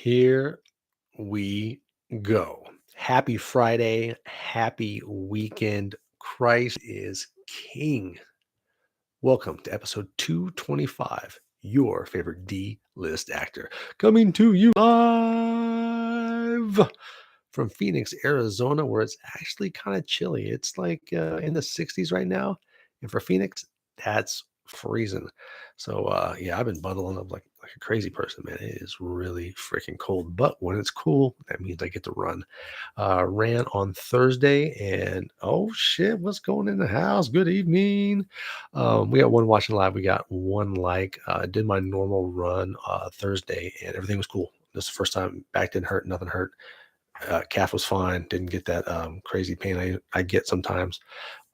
Here we go. Happy Friday. Happy weekend. Christ is King. Welcome to episode 225, your favorite D list actor, coming to you live from Phoenix, Arizona, where it's actually kind of chilly. It's like in the 60s right now. And for Phoenix, that's freezing. So, yeah, I've been bundling up like a crazy person, man. It is really freaking cold. But when it's cool, that means I get to run. Ran on Thursday, and oh shit, what's going in the house? Good evening. We got one watching live. We got one like. Did my normal run Thursday, and everything was cool. This is the first time back didn't hurt, nothing hurt. Calf was fine. Didn't get that crazy pain I get sometimes.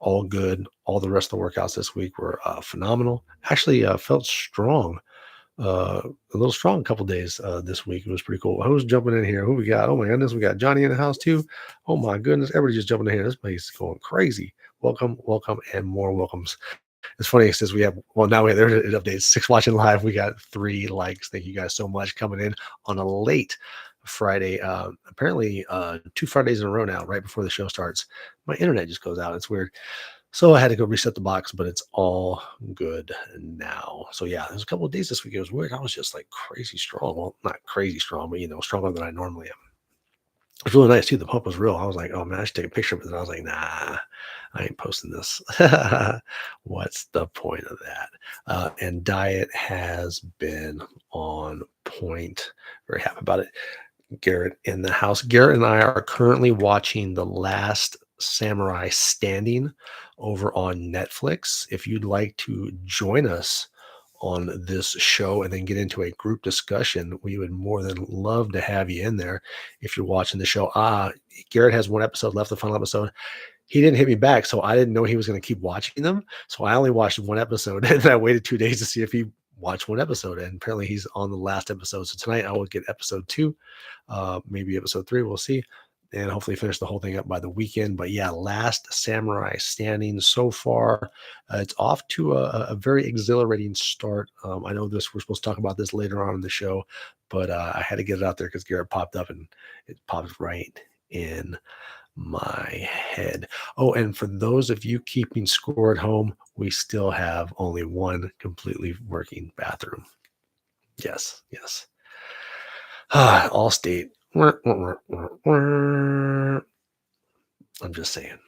All good. All the rest of the workouts this week were phenomenal. Actually, felt strong. A little strong a couple days this week. It was pretty cool. Who's jumping in here? Who we got? Oh my goodness, we got Johnny in the house too. Oh my goodness, everybody just jumping in here. This place is going crazy. Welcome, welcome, and more welcomes. It's funny since we have now there's an update. 6 watching live. We got 3 likes. Thank you guys so much coming in on a late Friday. Apparently 2 Fridays in a row now, right before the show starts. My internet just goes out. It's weird. So I had to go reset the box, but it's all good now. So yeah, there's a couple of days this week. It was weird. I was just like crazy strong. Well, not crazy strong, but stronger than I normally am. It's really nice too. The pump was real. I was like, oh man, I should take a picture of it. And I was like, nah, I ain't posting this. What's the point of that? And diet has been on point. Very happy about it. Garrett in the house. Garrett and I are currently watching The Last Samurai Standing over on Netflix. If you'd like to join us on this show and then get into a group discussion, we would more than love to have you in there if you're watching the show. Garrett has one episode left, the final episode. He didn't hit me back, so I didn't know he was going to keep watching them. So I only watched one episode, and then I waited 2 days to see if he watched one episode. And apparently, he's on the last episode. So tonight, I will get episode 2, maybe episode 3. We'll see, and hopefully finish the whole thing up by the weekend. But yeah, Last Samurai Standing so far. It's off to a very exhilarating start. I know we're supposed to talk about this later on in the show, but I had to get it out there because Garrett popped up, and it popped right in my head. Oh, and for those of you keeping score at home, we still have only one completely working bathroom. Yes, yes. Allstate. I'm just saying.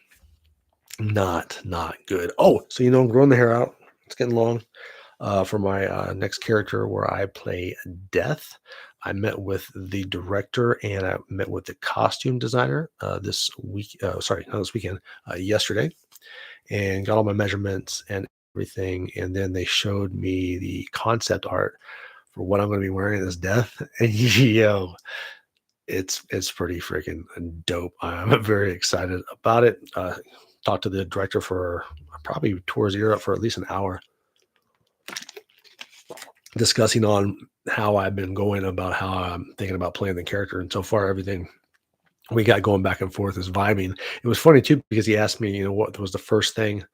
Not good. Oh, so I'm growing the hair out. It's getting long. For my next character where I play Death, I met with the director and I met with the costume designer this week. Sorry, not this weekend, yesterday, and got all my measurements and everything. And then they showed me the concept art for what I'm going to be wearing as Death. And it's pretty freaking dope. I'm very excited about it. Talked to the director for probably tours Europe for at least an hour, discussing on how I've been going about how I'm thinking about playing the character. And so far, everything we got going back and forth is vibing. It was funny too, because he asked me, what was the first thing?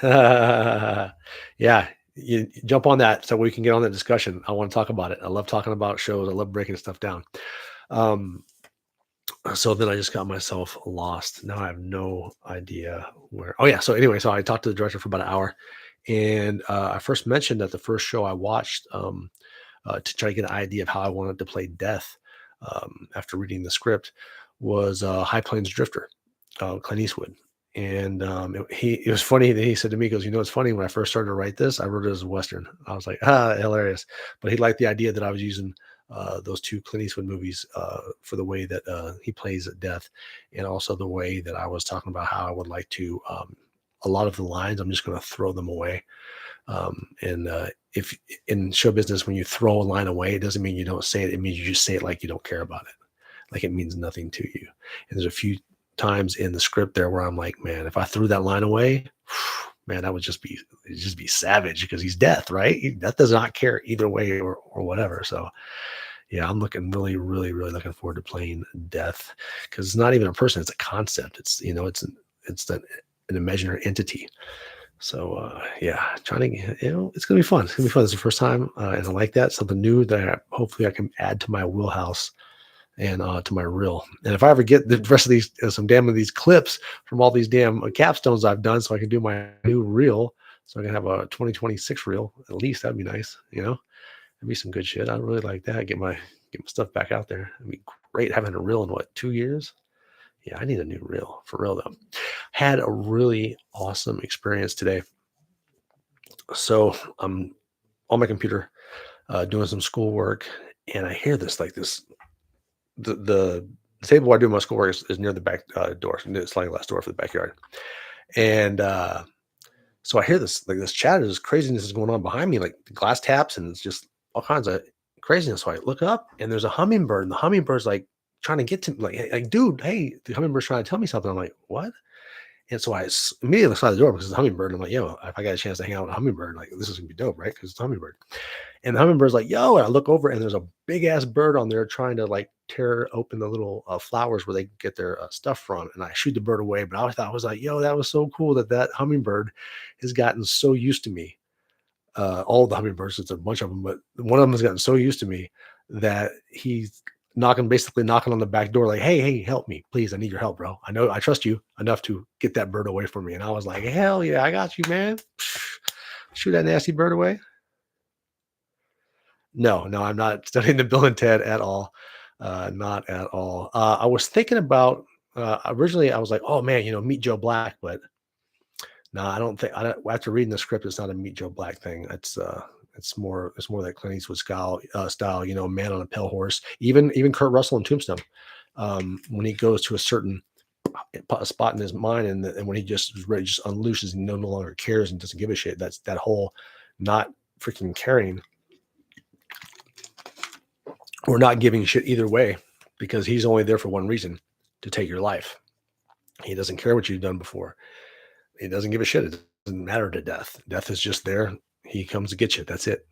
Yeah, you jump on that so we can get on that discussion. I want to talk about it. I love talking about shows. I love breaking stuff down. So then I just got myself lost. Now I have no idea where. Oh yeah. So anyway, so I talked to the director for about an hour, and I first mentioned that the first show I watched to try to get an idea of how I wanted to play Death after reading the script was High Plains Drifter, Clint Eastwood. And it was funny that he said to me, he goes, it's funny, when I first started to write this, I wrote it as a Western. I was like, hilarious. But he liked the idea that I was using those 2 Clint Eastwood movies for the way that he plays Death, and also the way that I was talking about how I would like to, a lot of the lines, I'm just going to throw them away. And if in show business, when you throw a line away, it doesn't mean you don't say it. It means you just say it like you don't care about it. Like it means nothing to you. And there's a few times in the script there where I'm like, man, if I threw that line away, man, that would just be savage, because he's Death, right? Death does not care either way or whatever. So yeah, I'm looking really, really, really looking forward to playing Death, because it's not even a person; it's a concept. It's it's an imaginary entity. So yeah, trying to it's gonna be fun. It's gonna be fun. It's the first time, and I like that something new that hopefully I can add to my wheelhouse and to my reel. And if I ever get the rest of these some damn of these clips from all these damn capstones I've done, so I can do my new reel, so I can have a 2026 reel at least. That'd be nice. That'd be some good shit. I'd really like that. Get my stuff back out there. It'd be great having a reel in what 2 years. Yeah, I need a new reel for real though. Had a really awesome experience today. So I'm on my computer doing some schoolwork, and I hear this like this. The table where I do my schoolwork is near the back door, the sliding glass door for the backyard, and so I hear this like this chatter, this craziness is going on behind me, like the glass taps, and it's just all kinds of craziness. So I look up, and there's a hummingbird, and the hummingbird's like trying to get to me, like, dude, hey, the hummingbird's trying to tell me something. I'm like, what? And so immediately slide the door because it's a hummingbird. I'm like, yo, if I got a chance to hang out with a hummingbird, like this is gonna be dope, right? Because it's a hummingbird. And the hummingbird's like, yo, and I look over and there's a big ass bird on there trying to like tear open the little flowers where they get their stuff from. And I shoot the bird away. But I was like, yo, that was so cool that hummingbird has gotten so used to me. All the hummingbirds, it's a bunch of them, but one of them has gotten so used to me that he's basically knocking on the back door, like, hey, help me, please. I need your help, bro. I know I trust you enough to get that bird away from me. And I was like, hell yeah, I got you, man. Shoot that nasty bird away. No, no, I'm not studying the Bill and Ted at all. Not at all. I was thinking about originally. I was like, "Oh man, Meet Joe Black," but no, I don't think. I don't, after reading the script, it's not a Meet Joe Black thing. It's more that Clint Eastwood style. Man on a pale horse. Even Kurt Russell in Tombstone, when he goes to a certain spot in his mind, and when he just is ready, just unleashes and no longer cares and doesn't give a shit. That's that whole not freaking caring or not giving a shit either way, because he's only there for one reason: to take your life. He doesn't care what you've done before. He doesn't give a shit. It doesn't matter to death. Death is just there. He comes to get you. That's it.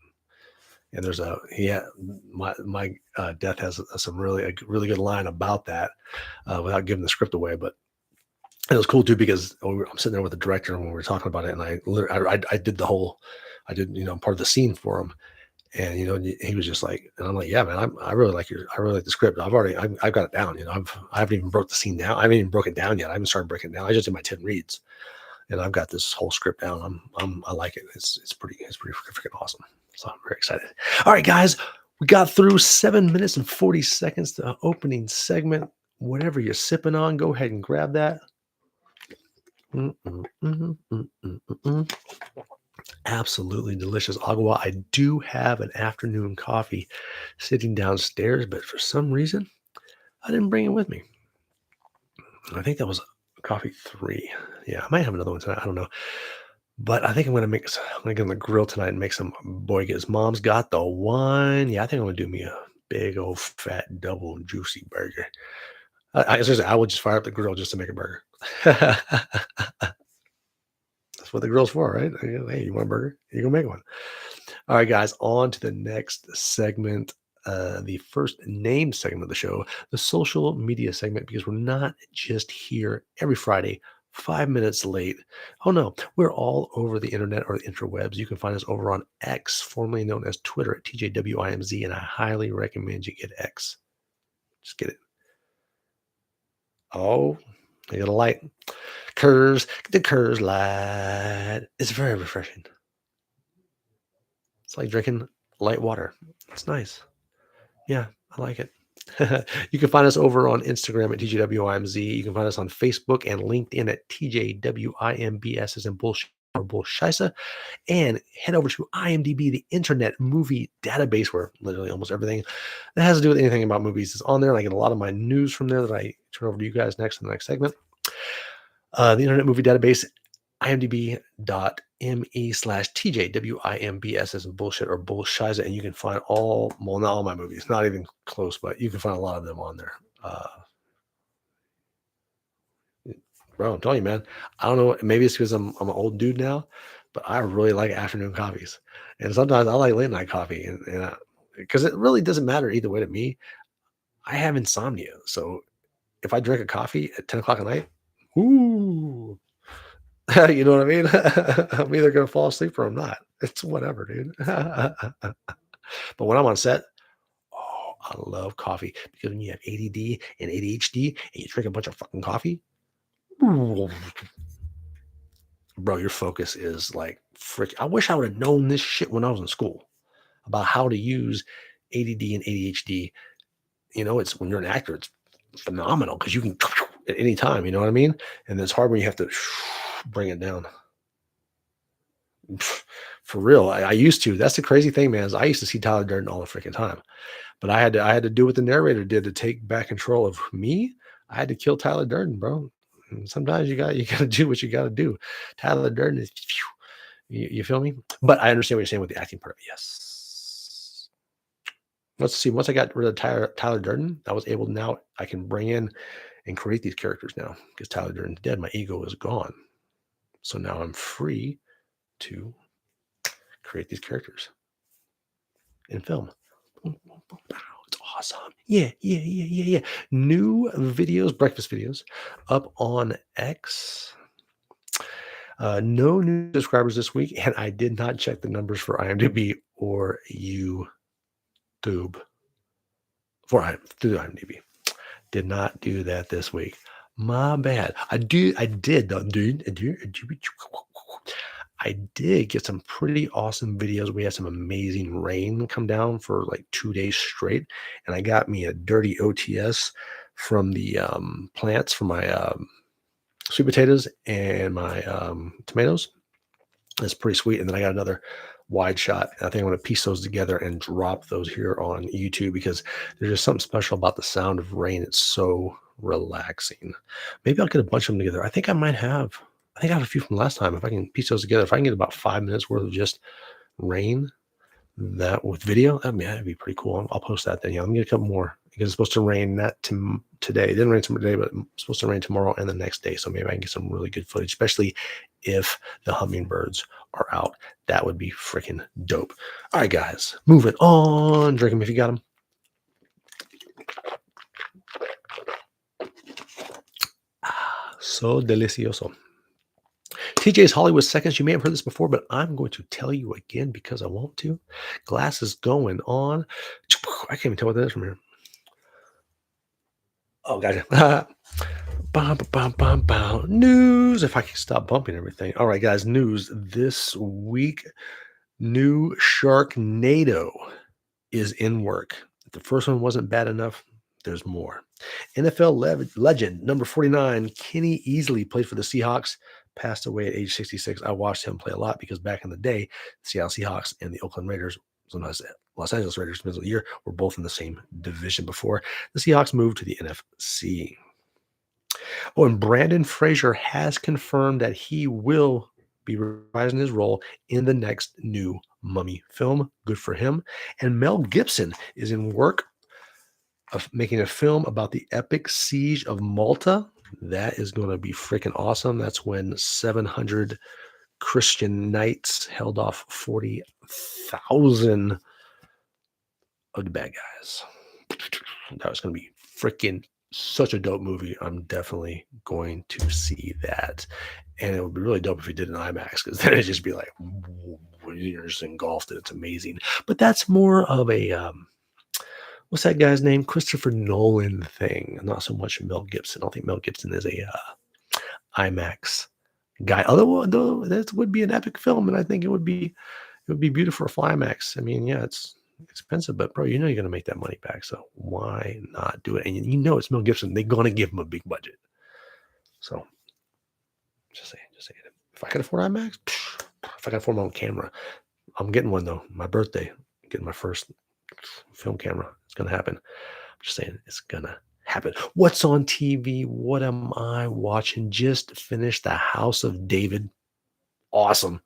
And there's a yeah, my death has a really good line about that without giving the script away. But it was cool too because I'm sitting there with the director when we were talking about it, and I did I did part of the scene for him. And he was just like, and I'm like, yeah, man, I really like I really like the script. I've got it down. I haven't even broke the scene down. I haven't even broken it down yet. I haven't started breaking it down. I just did my 10 reads, and I've got this whole script down. I like it. It's pretty freaking awesome. So I'm very excited. All right, guys, we got through 7 minutes and 40 seconds, the opening segment. Whatever you're sipping on, go ahead and grab that. Mm, mm, mm, mm, mm, mm, mm. Absolutely delicious agua. I do have an afternoon coffee sitting downstairs, but for some reason, I didn't bring it with me. I think that was coffee 3. Yeah, I might have another one tonight. I don't know. But I think I'm gonna get on the grill tonight and make some boygas. Mom's got the one. Yeah, I think I'm gonna do me a big old fat double juicy burger. Seriously, I would just fire up the grill just to make a burger. That's what the grill's for, right? Hey, you want a burger? You go make one. All right, guys, on to the next segment. The first named segment of the show, the social media segment, because we're not just here every Friday, 5 minutes late. Oh no, we're all over the internet or the interwebs. You can find us over on X, formerly known as Twitter, at TJWIMZ, and I highly recommend you get X. Just get it. Oh, you got a light. The Curves light. It's very refreshing. It's like drinking light water. It's nice. Yeah, I like it. You can find us over on Instagram at TJWIMZ. You can find us on Facebook and LinkedIn at TJWIMBS as in bullshit or bullshisa. And head over to IMDb, the Internet Movie Database, where literally almost everything that has to do with anything about movies is on there. And I get a lot of my news from there that I turn over to you guys next in the next segment. The Internet Movie Database, imdb.me/TJWIMBS as in bullshit or bullshiza. And you can find not all my movies, not even close, but you can find a lot of them on there. Bro, I'm telling you, man, I don't know. Maybe it's because I'm an old dude now, but I really like afternoon coffees. And sometimes I like late night coffee. And because it really doesn't matter either way to me. I have insomnia. So if I drink a coffee at 10 o'clock at night, ooh, You know what I mean? I'm either gonna fall asleep or I'm not. It's whatever, dude. But when I'm on set, oh, I love coffee because when you have ADD and ADHD and you drink a bunch of fucking coffee, bro, your focus is like frick. I wish I would have known this shit when I was in school about how to use ADD and ADHD. You know, it's when you're an actor, it's phenomenal because you can at any time. You know what I mean? And it's hard when you have to bring it down. For real, I used to. That's the crazy thing, man. Is I used to see Tyler Durden all the freaking time, but I had to do what the narrator did to take back control of me. I had to kill Tyler Durden, bro. And sometimes you got to do what you got to do. Tyler Durden is, you feel me? But I understand what you're saying with the acting part of it. Yes. Let's see. Once I got rid of Tyler Durden, I was able now. I can bring in and create these characters now because Tyler Durden's dead. My ego is gone, so now I'm free to create these characters in film. It's awesome. Yeah, yeah, yeah, yeah, yeah. New videos, breakfast videos up on X. No new subscribers this week, and I did not check the numbers for IMDb or YouTube through IMDb. Did not do that this week. My bad. I did though, dude. I did get some pretty awesome videos. We had some amazing rain come down for like 2 days straight, and I got me a dirty OTS from the plants for my sweet potatoes and my tomatoes. It's pretty sweet. And then I got another wide shot. I think I'm going to piece those together and drop those here on YouTube because there's just something special about the sound of rain. It's so relaxing. Maybe I'll get a bunch of them together. I think I have a few from last time. If I can piece those together, if I can get about 5 minutes worth of just rain, that with video, that'd be pretty cool. I'll post that then. Yeah, let me get a couple more because it's supposed to rain not today. It didn't rain today, but it's supposed to rain tomorrow and the next day. So maybe I can get some really good footage, especially if the hummingbirds are out. That would be freaking dope. All right, guys, moving on. Drink them if you got them. So delicioso. TJ's Hollywood Seconds. You may have heard this before, but I'm going to tell you again because I want to. Glasses going on. I can't even tell what that is from here. Oh, gotcha. News. If I can stop bumping everything. All right, guys. News this week. New Sharknado is in work. If the first one wasn't bad enough, there's more. NFL legend number 49, Kenny Easley, played for the Seahawks, passed away at age 66. I watched him play a lot because back in the day, the Seattle Seahawks and the Oakland Raiders, sometimes Los Angeles Raiders, middle of the year, were both in the same division before the Seahawks moved to the NFC. Oh, and Brandon Fraser has confirmed that he will be reprising his role in the next new Mummy film. Good for him. And Mel Gibson is in work of making a film about the epic siege of Malta. That is going to be freaking awesome. That's when 700 Christian knights held off 40,000 of the bad guys. That was going to be freaking such a dope movie. I'm definitely going to see that. And it would be really dope if he did an IMAX because then it'd just be like, you're just engulfed and it's amazing. But that's more of a, what's that guy's name? Christopher Nolan thing. Not so much Mel Gibson. I don't think Mel Gibson is a IMAX guy. Although that would be an epic film, and I think it would be beautiful for IMAX. I mean, yeah, it's expensive, but bro, you know you're gonna make that money back. So why not do it? And you know it's Mel Gibson. They're gonna give him a big budget. So just saying. If I could afford IMAX, if I could afford my own camera, I'm getting one though. My birthday, getting my first film camera. It's gonna happen. I'm just saying it's gonna happen. What's on TV? What am I watching? Just finished The House of David. Awesome.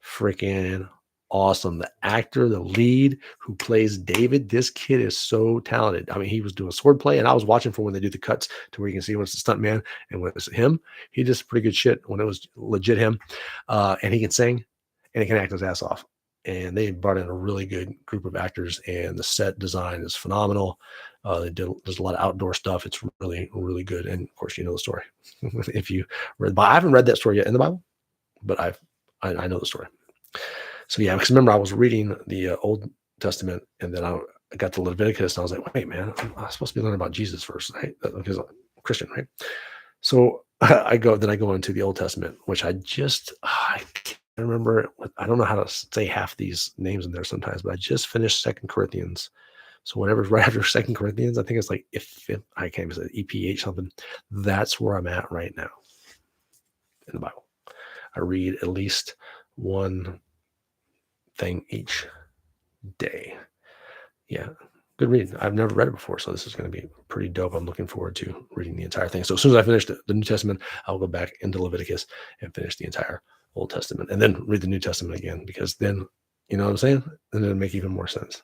Freaking awesome. The actor, the lead who plays David, this kid is so talented. I mean, he was doing swordplay, and I was watching for when they do the cuts to where you can see when it's the stunt man and when it's him. He does pretty good shit when it was legit him. And he can sing and he can act his ass off. And they brought in a really good group of actors, and the set design is phenomenal. There's a lot of outdoor stuff. It's really, really good. And of course, you know the story. If you read the Bible, I haven't read that story yet in the Bible. but I know the story. So yeah, because remember I was reading the Old Testament, and then I got to Leviticus, and I was like, wait, man, I'm supposed to be learning about Jesus first, right? Because I'm Christian, right? So I go into the Old Testament, which I can't remember. I don't know how to say half these names in there sometimes, but I just finished Second Corinthians. So whatever's right after Second Corinthians, I think it's like if I can't even say EPH something. That's where I'm at right now in the Bible. I read at least one thing each day. Yeah, good read. I've never read it before, so this is going to be pretty dope. I'm looking forward to reading the entire thing. So as soon as I finish the New Testament, I'll go back into Leviticus and finish the entire Old Testament, and then read the New Testament again, because then, you know what I'm saying? And it'll make even more sense.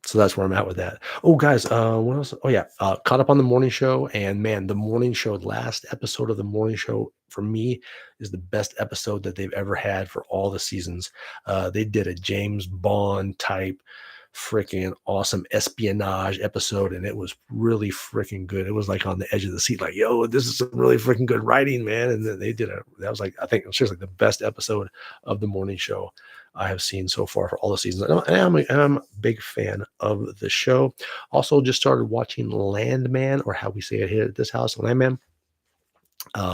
So that's where I'm at with that. Oh, guys, what else? Oh, yeah, caught up on the morning show, and man, the morning show, last episode of the morning show for me is the best episode that they've ever had for all the seasons. They did a James Bond type freaking awesome espionage episode, and it was really freaking good. It was like on the edge of the seat, like, yo, this is some really freaking good writing, man. And then that was like, I think seriously the best episode of the morning show I have seen so far for all the seasons. I'm a big fan of the show. Also, just started watching Landman, or how we say it here at this house, Landman.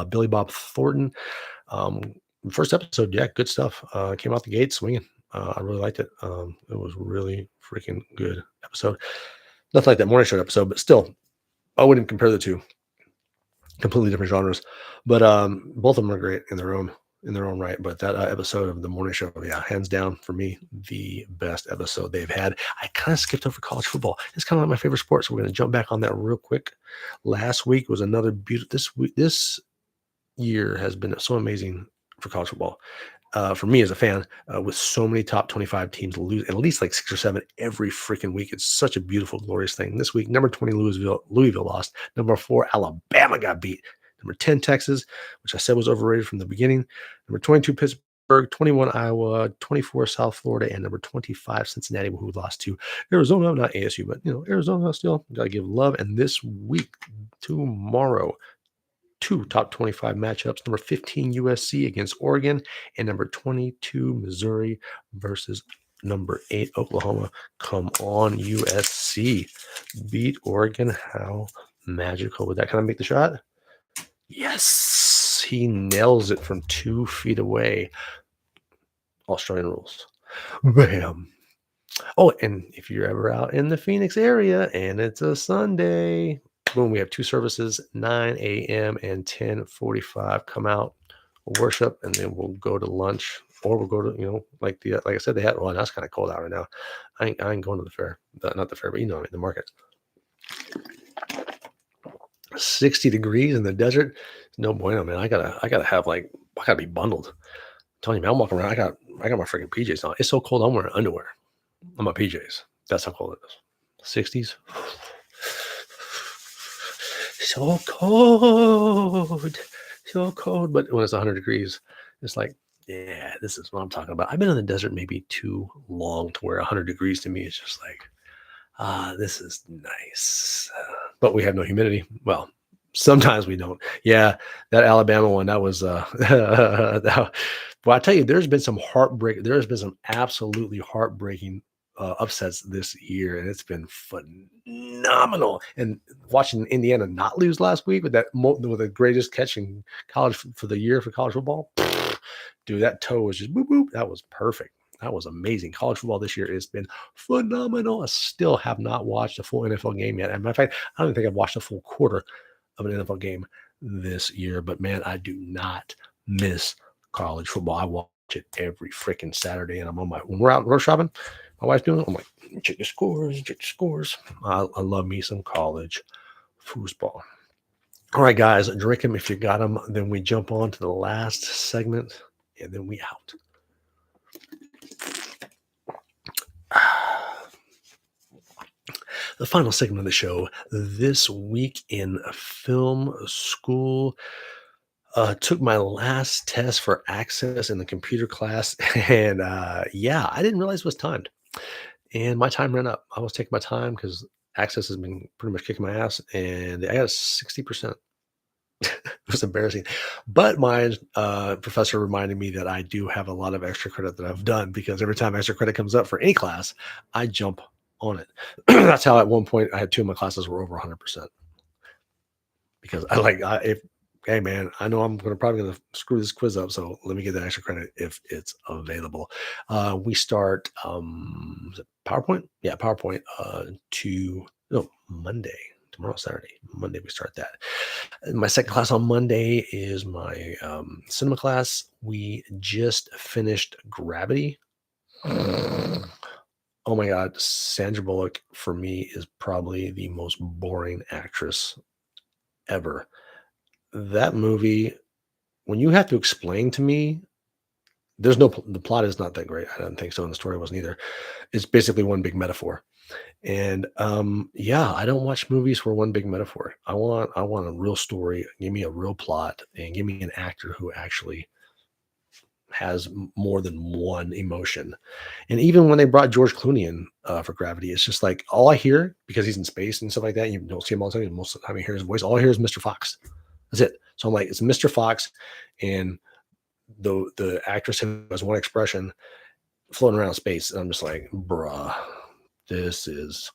Billy Bob Thornton. Um, First episode, yeah, good stuff. Came out the gate swinging. I really liked it. It was really freaking good episode. Nothing like that morning show episode, but still, I wouldn't compare the two. Completely different genres, but both of them are great in their own right. But that episode of the morning show, yeah, hands down for me, the best episode they've had. I kind of skipped over college football. It's kind of like my favorite sport, so we're going to jump back on that real quick. Last week was another beautiful. This year has been so amazing for college football. For me as a fan, with so many top 25 teams lose at least like 6 or 7 every freaking week. It's such a beautiful, glorious thing. This week, number 20, Louisville lost. Number 4, Alabama got beat. Number 10, Texas, which I said was overrated from the beginning. Number 22, Pittsburgh. 21, Iowa. 24, South Florida. And number 25, Cincinnati, who lost to Arizona. Not ASU, but, Arizona still. Got to give love. And this week, tomorrow, 2 top 25 matchups. Number 15, USC against Oregon, and number 22, Missouri versus number 8, Oklahoma. Come on, USC. Beat Oregon. How magical would that? Can I make the shot? Yes. He nails it from 2 feet away. Australian rules. Bam. Oh, and if you're ever out in the Phoenix area and it's a Sunday, boom, we have 2 services, 9 a.m. and 10:45. Come out, we'll worship, and then we'll go to lunch, or we'll go to, like I said, they had, well, that's kind of cold out right now. I ain't going to the fair, not the fair, but the market. 60 degrees in the desert, no bueno, man. I gotta be bundled. I'm telling you, man, I'm walking around. I got my freaking PJs on. It's so cold. I'm wearing underwear on my PJs. That's how cold it is. 60s. So cold. So cold. But when it's 100 degrees, it's like, yeah, this is what I'm talking about. I've been in the desert maybe too long to where 100 degrees to me is just like, this is nice. But we have no humidity. Well, sometimes we don't. Yeah, that Alabama one, that was well, I tell you, there's been some absolutely heartbreaking upsets this year, and it's been phenomenal. And watching Indiana not lose last week with with the greatest catch in college for the year for college football, dude, that toe was just boop boop. That was perfect. That was amazing. College football this year has been phenomenal. I still have not watched a full NFL game yet. As a matter of fact, I don't think I've watched a full quarter of an NFL game this year. But man, I do not miss college football. I watch it every freaking Saturday, and when we're out road shopping, my wife's doing it. I'm like, check the scores, check the scores. I love me some college football. All right, guys, drink them if you got them. Then we jump on to the last segment, and then we out. The final segment of the show, this week in film school. Took my last test for access in the computer class, and yeah, I didn't realize it was timed, and my time ran up. I was taking my time because access has been pretty much kicking my ass, and I got 60%. It was embarrassing. But my professor reminded me that I do have a lot of extra credit that I've done because every time extra credit comes up for any class, I jump on it. That's how at one point I had two of my classes were over 100% because if hey man, I know I'm probably gonna screw this quiz up, so let me get that extra credit if it's available. We start is it PowerPoint? Yeah, PowerPoint to no Monday. Tomorrow Saturday. Monday we start that. And my second class on Monday is my cinema class. We just finished Gravity. Oh my God, Sandra Bullock for me is probably the most boring actress ever. That movie, when you have to explain to me, the plot is not that great. I don't think so, and the story wasn't either. It's basically one big metaphor. And yeah, I don't watch movies for one big metaphor. I want a real story. Give me a real plot, and give me an actor who actually has more than one emotion. And even when they brought George Clooney in for Gravity, it's just like all I hear because he's in space and stuff like that. You don't see him all the time. Most of the time, you hear his voice. All I hear is Mr. Fox. That's it. So I'm like, it's Mr. Fox, and the actress who has one expression floating around space. And I'm just like, bruh, this is.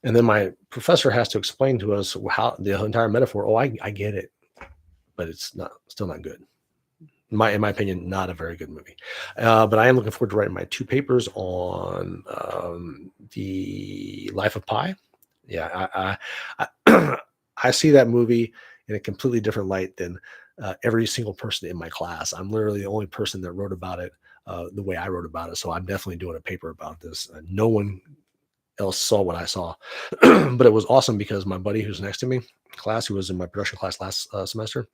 And then my professor has to explain to us how the entire metaphor. Oh, I get it, but it's not still not good. In my opinion, not a very good movie. But I am looking forward to writing my two papers on the Life of Pi. Yeah, I I see that movie in a completely different light than every single person in my class. I'm literally the only person that wrote about it the way I wrote about it. So I'm definitely doing a paper about this. No one else saw what I saw, but it was awesome because my buddy who's next to me, class, who was in my production class last semester,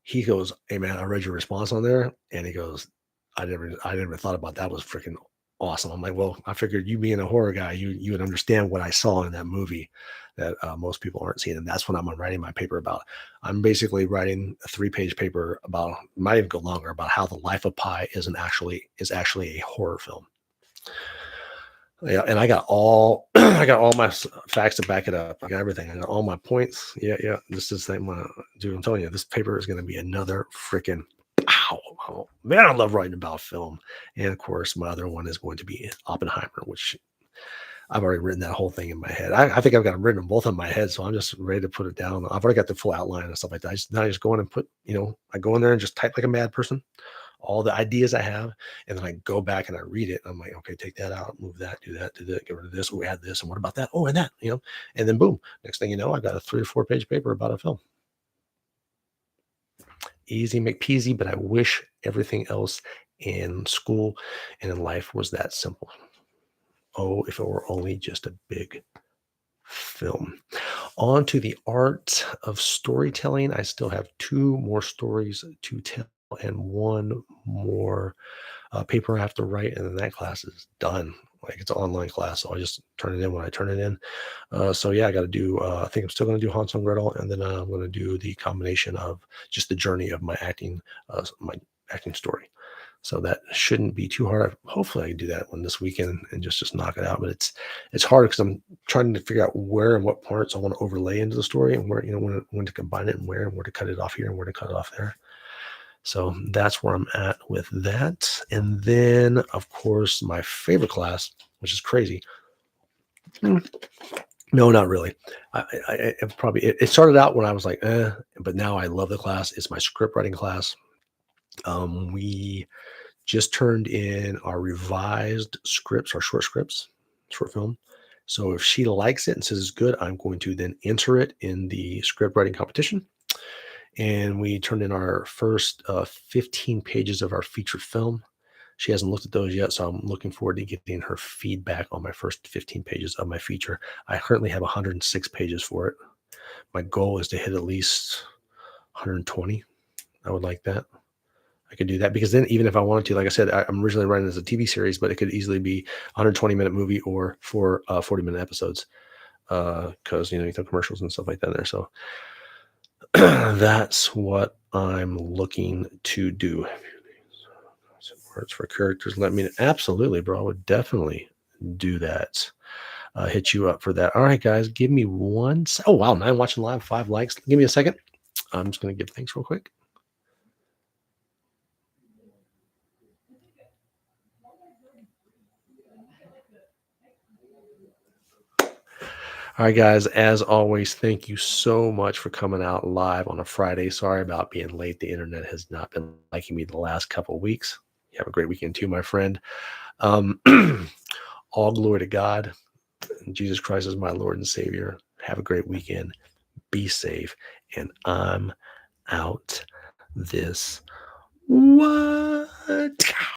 he goes, "Hey man, I read your response on there," and he goes, I never thought about that. Was freaking awesome." I'm like, "Well, I figured you being a horror guy, you would understand what I saw in that movie that most people aren't seeing." And that's what I'm writing my paper about. I'm basically writing a 3-page paper about, might even go longer, about how the Life of Pi is actually a horror film. Yeah, and I got all I got all my facts to back it up. I got everything. I got all my points. Yeah, yeah. This is the thing, dude. I'm telling you, this paper is going to be another freaking pow. Oh, man, I love writing about film. And of course, my other one is going to be Oppenheimer, which I've already written that whole thing in my head. I think I've got them written in both in my head, so I'm just ready to put it down. I've already got the full outline and stuff like that. I just go in and I go in there and just type like a mad person all the ideas I have, and then I go back and I read it. And I'm like, okay, take that out, move that, do that, get rid of this. We add this, and what about that? Oh, and that, and then boom. Next thing you know, I got a 3 or 4 page paper about a film. Easy McPeasy, but I wish everything else in school and in life was that simple. Oh, if it were only just a big film. On to the art of storytelling. I still have 2 more stories to tell and one more paper I have to write, and then that class is done. Like it's an online class, so I just turn it in when I turn it in. So yeah, I got to do. I think I'm still going to do Hansel and Gretel, and then I'm going to do the combination of just the journey of my acting story. So that shouldn't be too hard. Hopefully, I can do that one this weekend and just knock it out. But it's hard because I'm trying to figure out where and what parts I want to overlay into the story, and where when to combine it, and where to cut it off here and where to cut it off there. So that's where I'm at with that. And then, of course, my favorite class, which is crazy. No, not really. It started out when I was like, but now I love the class. It's my script writing class. We just turned in our revised scripts, our short scripts, short film. So if she likes it and says it's good, I'm going to then enter it in the script writing competition. And we turned in our first 15 pages of our feature film. She hasn't looked at those yet, so I'm looking forward to getting her feedback on my first 15 pages of my feature. I currently have 106 pages for it. My goal is to hit at least 120. I would like that. I could do that because then, even if I wanted to, like I said, I'm originally writing as a TV series, but it could easily be 120-minute movie or 40-minute episodes because you throw commercials and stuff like that in there. So that's what I'm looking to do. Words for characters. Let me absolutely, bro. I would definitely do that. hit you up for that. All right, guys, give me oh, wow, 9 watching live, 5 likes. Give me a second. I'm just going to give thanks real quick. All right, guys, as always, thank you so much for coming out live on a Friday. Sorry about being late. The internet has not been liking me the last couple of weeks. You have a great weekend too, my friend. Um, all glory to God. Jesus Christ is my Lord and Savior. Have a great weekend. Be safe. And I'm out this what?